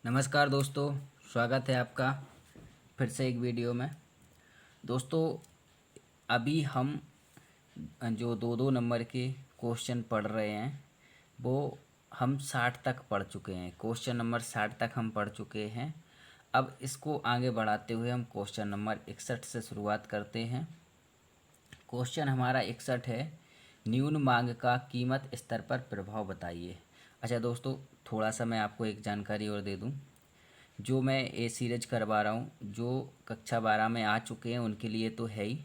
नमस्कार दोस्तों, स्वागत है आपका फिर से एक वीडियो में। दोस्तों, अभी हम जो दो दो नंबर के क्वेश्चन पढ़ रहे हैं वो हम 60 तक पढ़ चुके हैं। क्वेश्चन नंबर 60 तक हम पढ़ चुके हैं। अब इसको आगे बढ़ाते हुए हम क्वेश्चन नंबर 61 से शुरुआत करते हैं। क्वेश्चन हमारा 61 है, न्यून मांग का कीमत स्तर पर प्रभाव बताइए। अच्छा दोस्तों, थोड़ा सा मैं आपको एक जानकारी और दे दूं। जो मैं ए सीरीज करवा रहा हूँ, जो कक्षा 12 में आ चुके हैं उनके लिए तो है ही,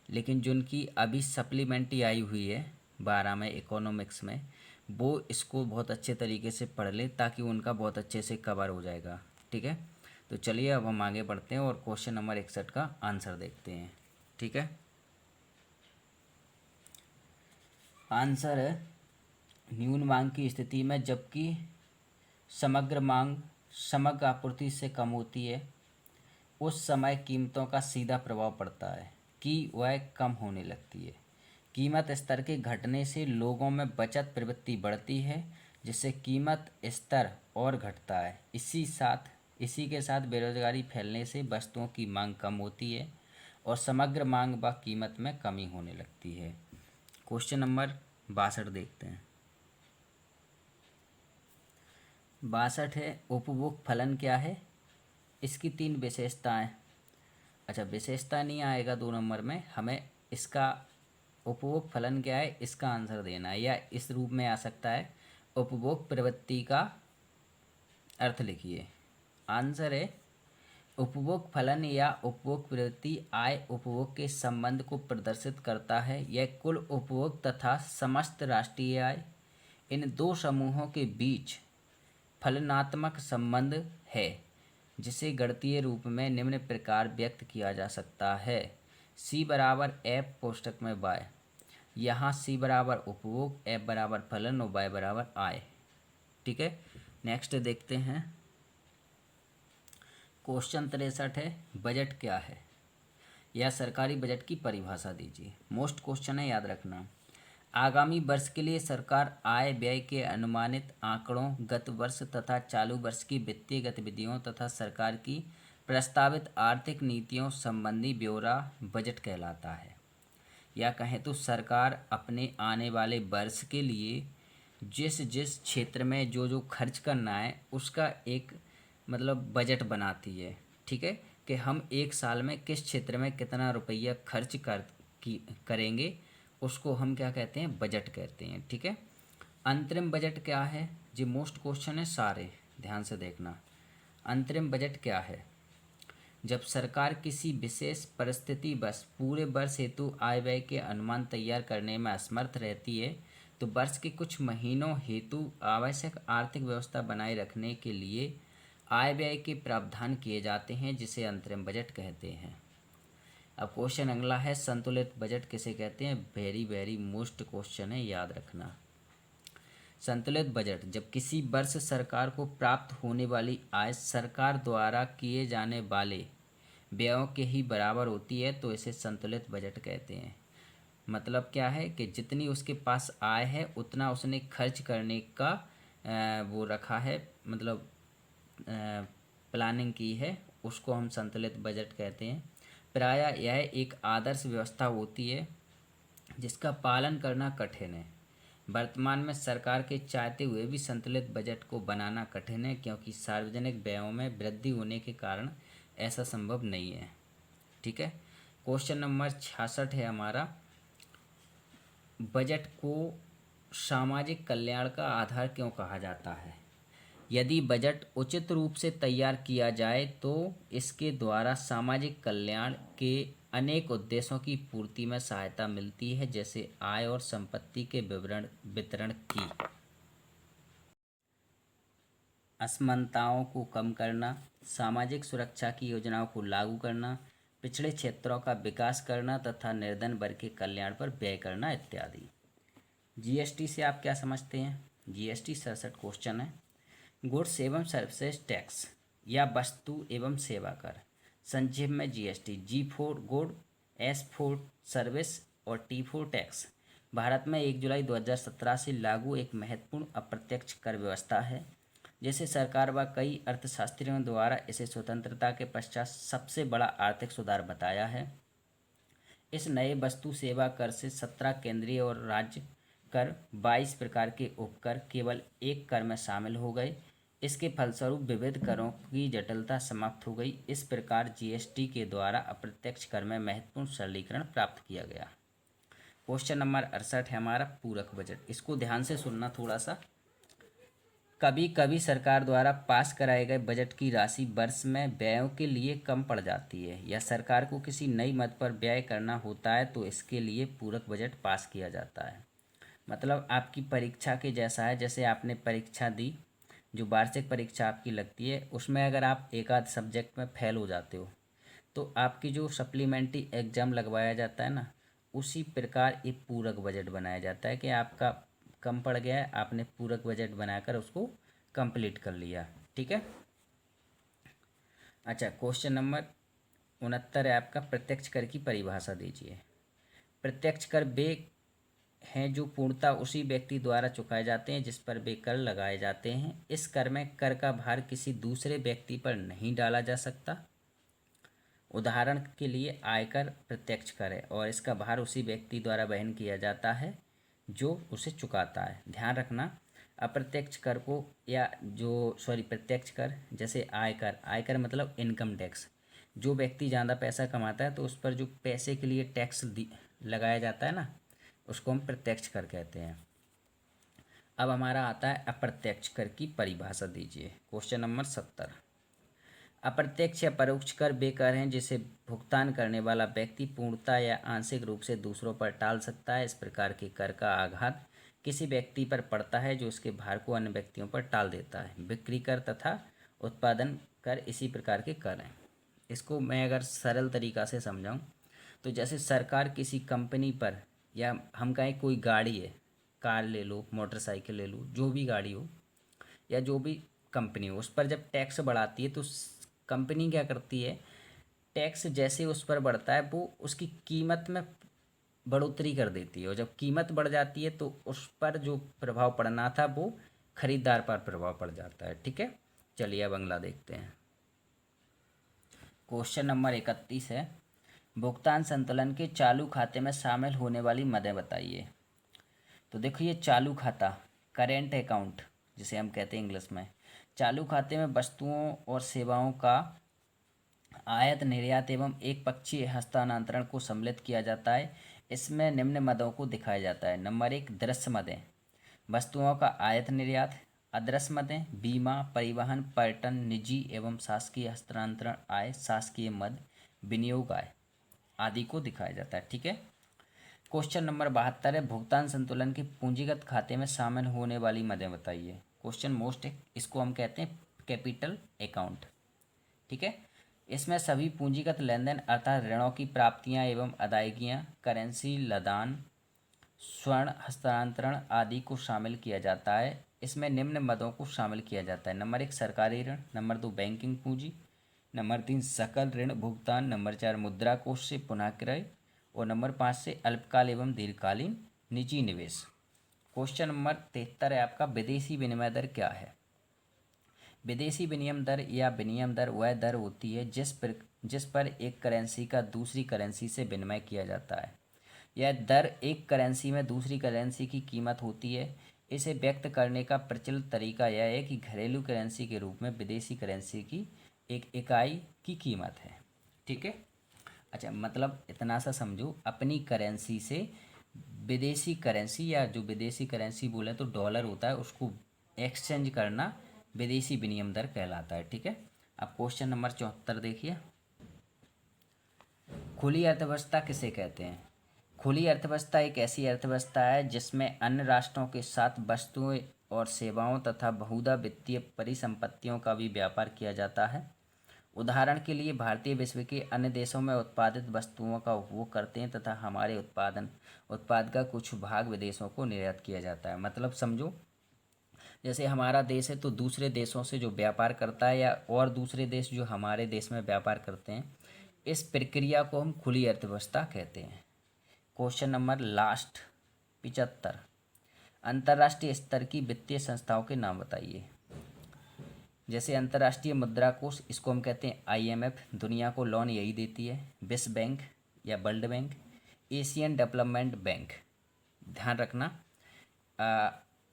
लेकिन जिनकी अभी सप्लीमेंट्री आई हुई है 12 में इकोनॉमिक्स में, वो इसको बहुत अच्छे तरीके से पढ़ लें ताकि उनका बहुत अच्छे से कवर हो जाएगा। ठीक है, तो चलिए अब हम आगे बढ़ते हैं और क्वेश्चन नंबर 61 का आंसर देखते हैं। ठीक है, आंसर है, न्यून मांग की स्थिति में जबकि समग्र मांग समग्र आपूर्ति से कम होती है, उस समय कीमतों का सीधा प्रभाव पड़ता है कि वह कम होने लगती है। कीमत स्तर के घटने से लोगों में बचत प्रवृत्ति बढ़ती है, जिससे कीमत स्तर और घटता है। इसी के साथ बेरोजगारी फैलने से वस्तुओं की मांग कम होती है और समग्र मांग व कीमत में कमी होने लगती है। क्वेश्चन नंबर 62 देखते हैं। 62 है, उपभोग फलन क्या है? इसकी तीन विशेषताएं। अच्छा, विशेषता नहीं आएगा 2 नंबर में, हमें इसका उपभोग फलन क्या है इसका आंसर देना है, या इस रूप में आ सकता है, उपभोग प्रवृत्ति का अर्थ लिखिए। आंसर है, उपभोग फलन या उपभोग प्रवृत्ति आय उपभोग के संबंध को प्रदर्शित करता है। यह कुल उपभोग तथा समस्त राष्ट्रीय आय, इन दो समूहों के बीच फलनात्मक संबंध है, जिसे गणितीय रूप में निम्न प्रकार व्यक्त किया जा सकता है। सी बराबर एफ कोष्टक में वाई। यहाँ सी बराबर उपभोग, एफ बराबर फलन और वाई बराबर आय। ठीक है, नेक्स्ट देखते हैं। क्वेश्चन 63 है, बजट क्या है? या सरकारी बजट की परिभाषा दीजिए। मोस्ट क्वेश्चन है, याद रखना। आगामी वर्ष के लिए सरकार आय व्यय के अनुमानित आंकड़ों, गत वर्ष तथा चालू वर्ष की वित्तीय गतिविधियों तथा सरकार की प्रस्तावित आर्थिक नीतियों संबंधी ब्यौरा बजट कहलाता है। या कहें तो सरकार अपने आने वाले वर्ष के लिए जिस जिस क्षेत्र में जो जो खर्च करना है उसका एक बजट बनाती है। ठीक है, कि हम एक साल में किस क्षेत्र में कितना रुपया खर्च करेंगे, उसको हम क्या कहते हैं, बजट कहते हैं। ठीक है, अंतरिम बजट क्या है? जी मोस्ट क्वेश्चन है सारे, ध्यान से देखना। अंतरिम बजट क्या है? जब सरकार किसी विशेष परिस्थिति बस पूरे वर्ष हेतु आय व्यय के अनुमान तैयार करने में असमर्थ रहती है, तो वर्ष के कुछ महीनों हेतु आवश्यक आर्थिक व्यवस्था बनाए रखने के लिए आय व्यय के प्रावधान किए जाते हैं, जिसे अंतरिम बजट कहते हैं। अब क्वेश्चन अगला है, संतुलित बजट किसे कहते हैं? वेरी वेरी मोस्ट क्वेश्चन है, याद रखना। संतुलित बजट, जब किसी वर्ष सरकार को प्राप्त होने वाली आय सरकार द्वारा किए जाने वाले व्ययों के ही बराबर होती है, तो इसे संतुलित बजट कहते हैं। मतलब क्या है कि जितनी उसके पास आय है उतना उसने खर्च करने का वो रखा है, प्लानिंग की है, उसको हम संतुलित बजट कहते हैं। प्रायः यह एक आदर्श व्यवस्था होती है जिसका पालन करना कठिन है। वर्तमान में सरकार के चाहते हुए भी संतुलित बजट को बनाना कठिन है, क्योंकि सार्वजनिक व्ययों में वृद्धि होने के कारण ऐसा संभव नहीं है। ठीक है, क्वेश्चन नंबर 66 है हमारा, बजट को सामाजिक कल्याण का आधार क्यों कहा जाता है? यदि बजट उचित रूप से तैयार किया जाए तो इसके द्वारा सामाजिक कल्याण के अनेक उद्देश्यों की पूर्ति में सहायता मिलती है, जैसे आय और संपत्ति के वितरण की, असमानताओं को कम करना, सामाजिक सुरक्षा की योजनाओं को लागू करना, पिछड़े क्षेत्रों का विकास करना तथा निर्धन वर्ग के कल्याण पर व्यय करना इत्यादि। जीएसटी से आप क्या समझते हैं? जीएसटी 67 क्वेश्चन है। गुड्स एवं सर्विसेज टैक्स या वस्तु एवं सेवा कर, संक्षेप में GST. G for good, S for service और टी फॉर टैक्स भारत में 1 जुलाई 2017 से लागू एक महत्वपूर्ण अप्रत्यक्ष कर व्यवस्था है। जैसे सरकार व कई अर्थशास्त्रियों द्वारा इसे स्वतंत्रता के पश्चात सबसे बड़ा आर्थिक सुधार बताया है। इस नए वस्तु सेवा कर से 17 केंद्रीय और राज्य कर, 22 प्रकार के उपकर केवल एक कर में शामिल हो गए। इसके फलस्वरूप विविध करों की जटिलता समाप्त हो गई। इस प्रकार जीएसटी के द्वारा अप्रत्यक्ष कर में महत्वपूर्ण सरलीकरण प्राप्त किया गया। क्वेश्चन नंबर 68 है हमारा पूरक बजट। इसको ध्यान से सुनना थोड़ा सा। कभी कभी सरकार द्वारा पास कराए गए बजट की राशि वर्ष में व्ययों के लिए कम पड़ जाती है या सरकार को किसी नई मद पर व्यय करना होता है तो इसके लिए पूरक बजट पास किया जाता है। मतलब आपकी परीक्षा के जैसा है। जैसे आपने परीक्षा दी, जो वार्षिक परीक्षा आपकी लगती है, उसमें अगर आप एक आध सब्जेक्ट में फेल हो जाते हो तो आपकी जो सप्लीमेंट्री एग्ज़ाम लगवाया जाता है ना, उसी प्रकार एक पूरक बजट बनाया जाता है कि आपका कम पड़ गया है, आपने पूरक बजट बनाकर उसको कंप्लीट कर लिया। ठीक है। अच्छा, क्वेश्चन नंबर 69 है आपका, प्रत्यक्ष कर की परिभाषा दीजिए। प्रत्यक्ष कर वे हैं जो पूर्णतः उसी व्यक्ति द्वारा चुकाए जाते हैं जिस पर वे कर लगाए जाते हैं। इस कर में कर का भार किसी दूसरे व्यक्ति पर नहीं डाला जा सकता। उदाहरण के लिए आयकर प्रत्यक्ष कर है और इसका भार उसी व्यक्ति द्वारा वहन किया जाता है जो उसे चुकाता है। ध्यान रखना, अप्रत्यक्ष कर को या प्रत्यक्ष कर जैसे आयकर, आयकर मतलब इनकम टैक्स। जो व्यक्ति ज़्यादा पैसा कमाता है तो उस पर जो पैसे के लिए टैक्स लगाया जाता है ना, उसको हम प्रत्यक्ष कर कहते हैं। अब हमारा आता है अप्रत्यक्ष कर की परिभाषा दीजिए। Question number 70। अप्रत्यक्ष या परोक्ष कर वे कर हैं जिसे भुगतान करने वाला व्यक्ति पूर्णतः या आंशिक रूप से दूसरों पर टाल सकता है। इस प्रकार के कर का आघात किसी व्यक्ति पर पड़ता है जो उसके भार को अन्य व्यक्तियों पर टाल देता है। बिक्री कर तथा उत्पादन कर इसी प्रकार के कर हैं। इसको मैं अगर सरल तरीक़ा से समझाऊँ तो जैसे सरकार किसी कंपनी पर, या हम कहें कोई गाड़ी है, कार ले लो, मोटरसाइकिल ले लो, जो भी गाड़ी हो या जो भी कंपनी हो, उस पर जब टैक्स बढ़ाती है तो कंपनी क्या करती है, टैक्स जैसे उस पर बढ़ता है वो उसकी कीमत में बढ़ोतरी कर देती है, और जब कीमत बढ़ जाती है तो उस पर जो प्रभाव पड़ना था वो खरीदार पर प्रभाव पड़ जाता है। ठीक है। चलिए अब अगला देखते हैं। क्वेश्चन नंबर 31 है, भुगतान संतुलन के चालू खाते में शामिल होने वाली मदें बताइए। तो देखो, ये चालू खाता, करेंट अकाउंट जिसे हम कहते हैं इंग्लिश में, चालू खाते में वस्तुओं और सेवाओं का आयात निर्यात एवं एक पक्षीय हस्तांतरण को सम्मिलित किया जाता है। इसमें निम्न मदों को दिखाया जाता है। नंबर 1, दृश्य मदें, वस्तुओं का आयात निर्यात। अदृश्य मदें, बीमा, परिवहन, पर्यटन, निजी एवं शासकीय हस्तांतरण आय, शासकीय मद, विनियोग आय आदि को दिखाया जाता है। ठीक है। क्वेश्चन नंबर 72 है, भुगतान संतुलन के पूंजीगत खाते में शामिल होने वाली मदें बताइए। क्वेश्चन मोस्ट, इसको हम कहते हैं कैपिटल अकाउंट। ठीक है। इसमें सभी पूंजीगत लेन देन अर्थात ऋणों की प्राप्तियां एवं अदायगियां, करेंसी लदान, स्वर्ण हस्तांतरण आदि को शामिल किया जाता है। इसमें निम्न मदों को शामिल किया जाता है। नंबर 1, सरकारी ऋण। नंबर 2, बैंकिंग पूंजी। नंबर 3, सकल ऋण भुगतान। नंबर 4, मुद्रा कोष से पुनः क्रय। और नंबर 5 से अल्पकाल एवं दीर्घकालीन निजी निवेश। क्वेश्चन नंबर 73 है आपका, विदेशी विनिमय दर क्या है। विदेशी विनिमय दर या विनिमय दर वह दर होती है जिस पर एक करेंसी का दूसरी करेंसी से विनिमय किया जाता है। यह दर एक करेंसी में दूसरी करेंसी की कीमत होती है। इसे व्यक्त करने का प्रचलित तरीका यह है कि घरेलू करेंसी के रूप में विदेशी करेंसी की एक इकाई की कीमत है। ठीक है। अच्छा, मतलब इतना सा समझो, अपनी करेंसी से विदेशी करेंसी, या जो विदेशी करेंसी बोले तो डॉलर होता है, उसको एक्सचेंज करना विदेशी विनिमय दर कहलाता है। ठीक है। अब क्वेश्चन नंबर 74 देखिए, खुली अर्थव्यवस्था किसे कहते हैं। खुली अर्थव्यवस्था एक ऐसी अर्थव्यवस्था है जिसमें अन्य राष्ट्रों के साथ वस्तुओं और सेवाओं तथा बहुधा वित्तीय परिसंपत्तियों का भी व्यापार किया जाता है। उदाहरण के लिए भारतीय विश्व के अन्य देशों में उत्पादित वस्तुओं का उपभोग करते हैं तथा हमारे उत्पाद का कुछ भाग विदेशों को निर्यात किया जाता है। मतलब समझो, जैसे हमारा देश है तो दूसरे देशों से जो व्यापार करता है, या और दूसरे देश जो हमारे देश में व्यापार करते हैं, इस प्रक्रिया को हम खुली अर्थव्यवस्था कहते हैं। क्वेश्चन नंबर लास्ट 75, अंतर्राष्ट्रीय स्तर की वित्तीय संस्थाओं के नाम बताइए। जैसे अंतर्राष्ट्रीय मुद्रा कोष, इसको हम कहते हैं IMF, दुनिया को लोन यही देती है। विश्व बैंक या world bank, Asian development bank, ध्यान रखना।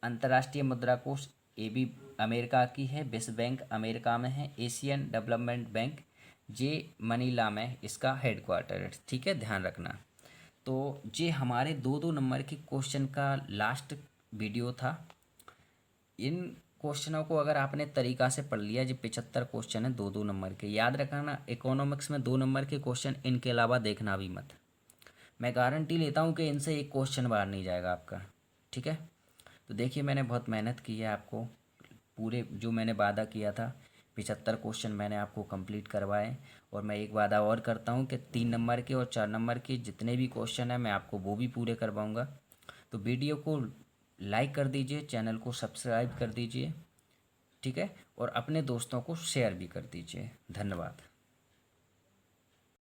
अंतर्राष्ट्रीय मुद्रा कोष ये भी अमेरिका की है, विश्व बैंक अमेरिका में है, एशियन डेवलपमेंट बैंक जे मनीला में इसका हेडक्वार्टर है, ठीक है, ध्यान रखना। तो ये हमारे 2-2 नंबर के क्वेश्चन का लास्ट वीडियो था। इन क्वेश्चनों को अगर आपने तरीका से पढ़ लिया, जो 75 क्वेश्चन है 2-2 नंबर के, याद रखना इकोनॉमिक्स में 2 नंबर के क्वेश्चन, इनके अलावा देखना भी मत। मैं गारंटी लेता हूँ कि इनसे एक क्वेश्चन बाहर नहीं जाएगा आपका, ठीक है। तो देखिए मैंने बहुत मेहनत की है, आपको पूरे जो मैंने वादा किया था 75 क्वेश्चन मैंने आपको कंप्लीट करवाए। और मैं एक वादा और करता हूँ कि 3 नंबर के और 4 नंबर के जितने भी क्वेश्चन हैं मैं आपको वो भी पूरे करवाऊँगा। तो वीडियो को लाइक कर दीजिए, चैनल को सब्सक्राइब कर दीजिए, ठीक है, और अपने दोस्तों को शेयर भी कर दीजिए। धन्यवाद।